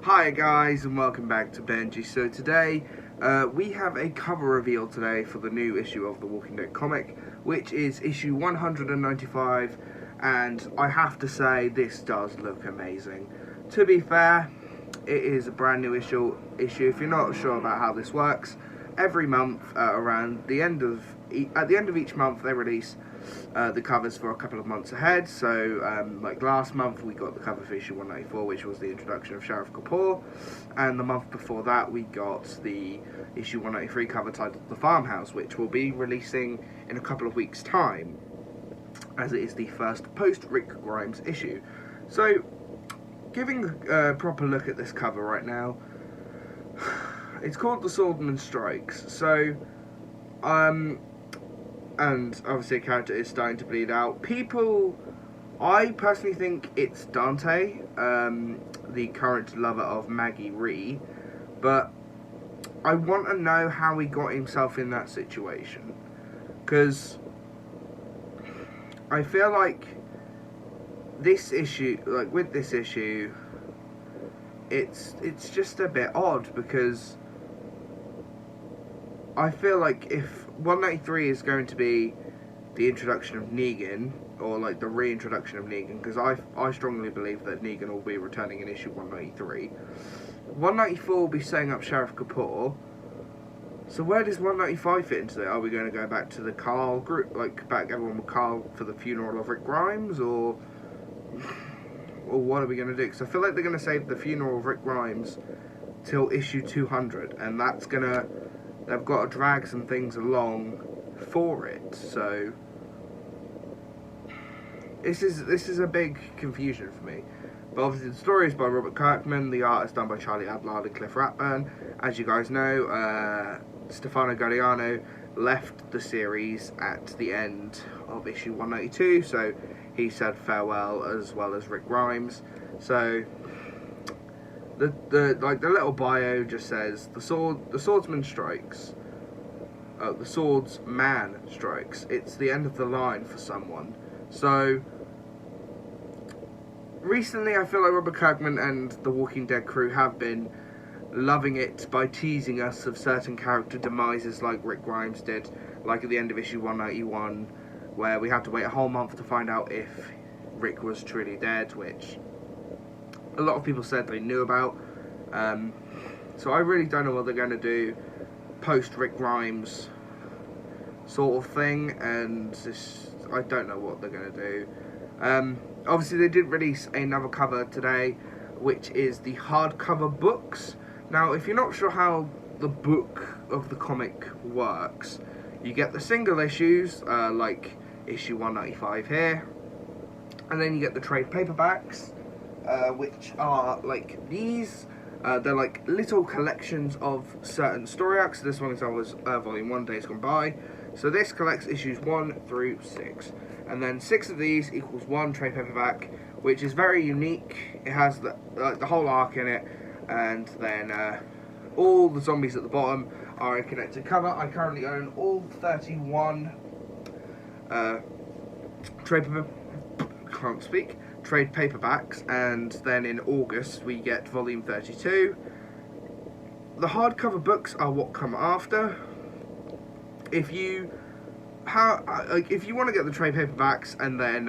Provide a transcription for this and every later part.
Hi guys and welcome back to Benji. So today we have a cover reveal today for the new issue of the Walking Dead comic, which is issue 195, and I have to say this does look amazing. To be fair, it is a brand new issue. If you're not sure about how this works, every month around the end of at the end of each month they release the covers for a couple of months ahead. So like last month we got the cover for issue 194, which was the introduction of Sheriff Kapoor, and the month before that we got the issue 193 cover titled The Farmhouse, which will be releasing in a couple of weeks time, as it is the first post Rick Grimes issue. So giving a proper look at this cover right now, it's called The Swordsman Strikes. So and obviously a character is starting to bleed out. I personally think it's Dante, the current lover of Maggie Ree, but I want to know how he got himself in that situation, because I feel like this issue, it's just a bit odd, because I feel like if 193 is going to be the introduction of Negan, or like the reintroduction of Negan, because I strongly believe that Negan will be returning in issue 193. 194 will be setting up Sheriff Kapoor. So where does 195 fit into that? Are we going to go back to the Carl group, like back everyone with Carl for the funeral of Rick Grimes, or what are we going to do? Because I feel like they're going to save the funeral of Rick Grimes till issue 200, and that's gonna. They've got to drag some things along for it, so this is a big confusion for me. But obviously the story is by Robert Kirkman, the art is done by Charlie Adlard and Cliff Ratburn. As you guys know, Stefano Galliano left the series at the end of issue 192, so he said farewell, as well as Rick Grimes. So the little bio just says the swordsman strikes. The swordsman strikes. It's the end of the line for someone. So recently, I feel like Robert Kirkman and the Walking Dead crew have been loving it by teasing us of certain character demises, like Rick Grimes did, like at the end of issue 191, where we had to wait a whole month to find out if Rick was truly dead, which a lot of people said they knew about. So I really don't know what they're going to do post Rick Grimes sort of thing, and I don't know what they're going to do. Obviously they did release another cover today, which is the hardcover books. Now, if you're not sure how the book of the comic works, you get the single issues, like issue 195 here, and then you get the trade paperbacks, which are like these. They're like little collections of certain story arcs. This one is volume 1, Days Gone By. So this collects issues 1 through 6. And then 6 of these equals 1 trade paperback, which is very unique. It has the whole arc in it, and then all the zombies at the bottom are a connected cover. I currently own all 31 trade paperbacks, and then in August we get volume 32. The hardcover books are what come after. If you want to get the trade paperbacks, and then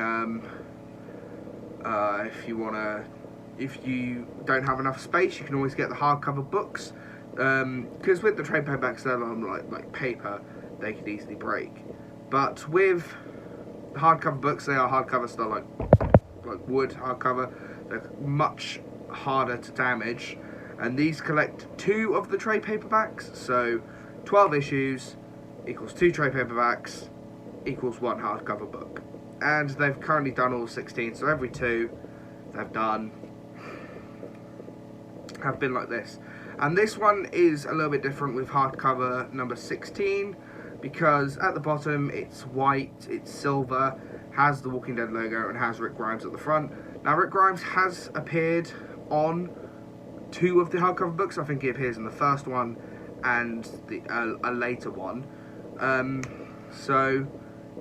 if you don't have enough space, you can always get the hardcover books, because with the trade paperbacks they're like paper, they could easily break. But with the hardcover books, they are hardcover, so they're like wood hardcover. They're much harder to damage, and these collect 2 of the trade paperbacks. So 12 issues equals 2 trade paperbacks equals 1 hardcover book, and they've currently done all 16. So every 2 they've done have been like this. And this one is a little bit different with hardcover number 16, because at the bottom it's white, it's silver, has the Walking Dead logo, and has Rick Grimes at the front. Now, Rick Grimes has appeared on 2 of the hardcover books. I think he appears in the first one and a later one. So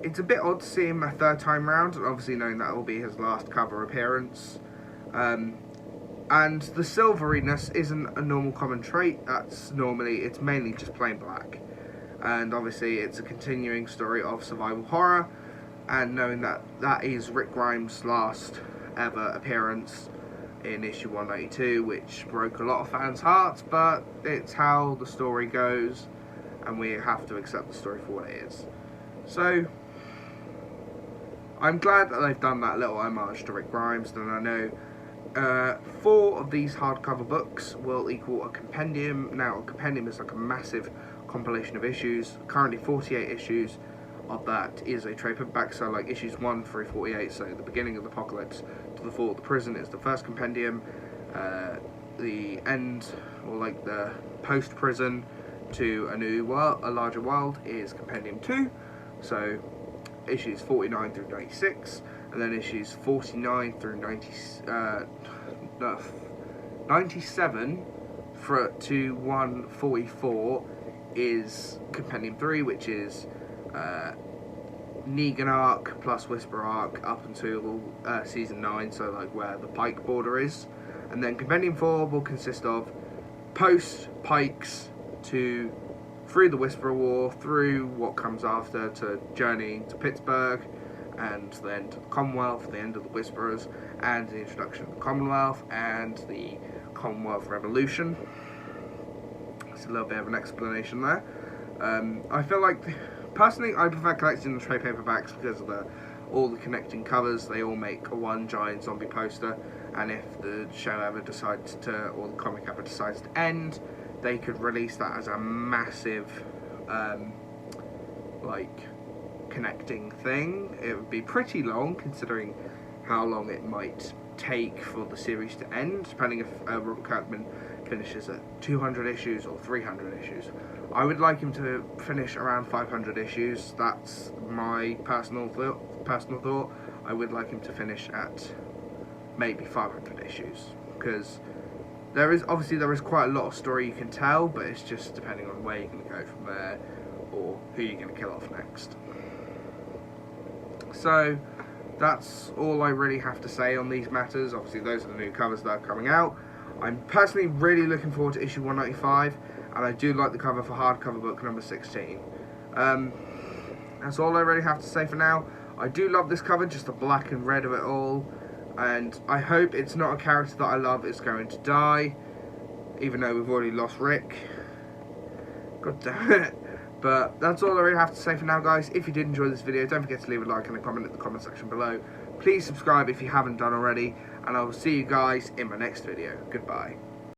it's a bit odd to see him a 3rd time round, and obviously knowing that will be his last cover appearance. And the silveriness isn't a normal common trait. It's mainly just plain black. And obviously it's a continuing story of survival horror, and knowing that that is Rick Grimes' last ever appearance in issue 192, which broke a lot of fans' hearts, but it's how the story goes, and we have to accept the story for what it is. So I'm glad that they've done that little homage to Rick Grimes, and I know 4 of these hardcover books will equal a compendium. Now, a compendium is like a massive compilation of issues. Currently 48 issues of that is a trade paperback, so like issues 1 through 48, so the beginning of the apocalypse to the fall of the prison is the first compendium. The end, or like the post-prison to a new world, a larger world, is compendium 2, so issues 49 through 96, and then issues 49 through 97 to 144 is compendium 3, which is Negan arc plus Whisper arc up until season 9, so like where the Pike border is. And then compendium 4 will consist of post Pikes to through the Whisperer War, through what comes after, to journeying to Pittsburgh, and then to the Commonwealth, the end of the Whisperers, and the introduction of the Commonwealth, and the Commonwealth Revolution. It's a little bit of an explanation there. I feel like, personally, I prefer collecting the trade paperbacks because of all the connecting covers. They all make a one giant zombie poster, and if the show ever decides to, or the comic ever decides to end, they could release that as a massive, like, connecting thing. It would be pretty long, considering how long it might take for the series to end, depending if Robert Kirkman finishes at 200 issues or 300 issues. I would like him to finish around 500 issues. That's my personal thought. I would like him to finish at maybe 500 issues, because there is quite a lot of story you can tell, but it's just depending on where you're going to go from there, or who you're going to kill off next. So that's all I really have to say on these matters. Obviously those are the new covers that are coming out. I'm personally really looking forward to issue 195, and I do like the cover for hardcover book number 16. That's all I really have to say for now. I do love this cover, just the black and red of it all, and I hope it's not a character that I love is going to die, even though we've already lost Rick. God damn it. But that's all I really have to say for now, guys. If you did enjoy this video, don't forget to leave a like and a comment in the comment section below. Please subscribe if you haven't done already, and I will see you guys in my next video. Goodbye.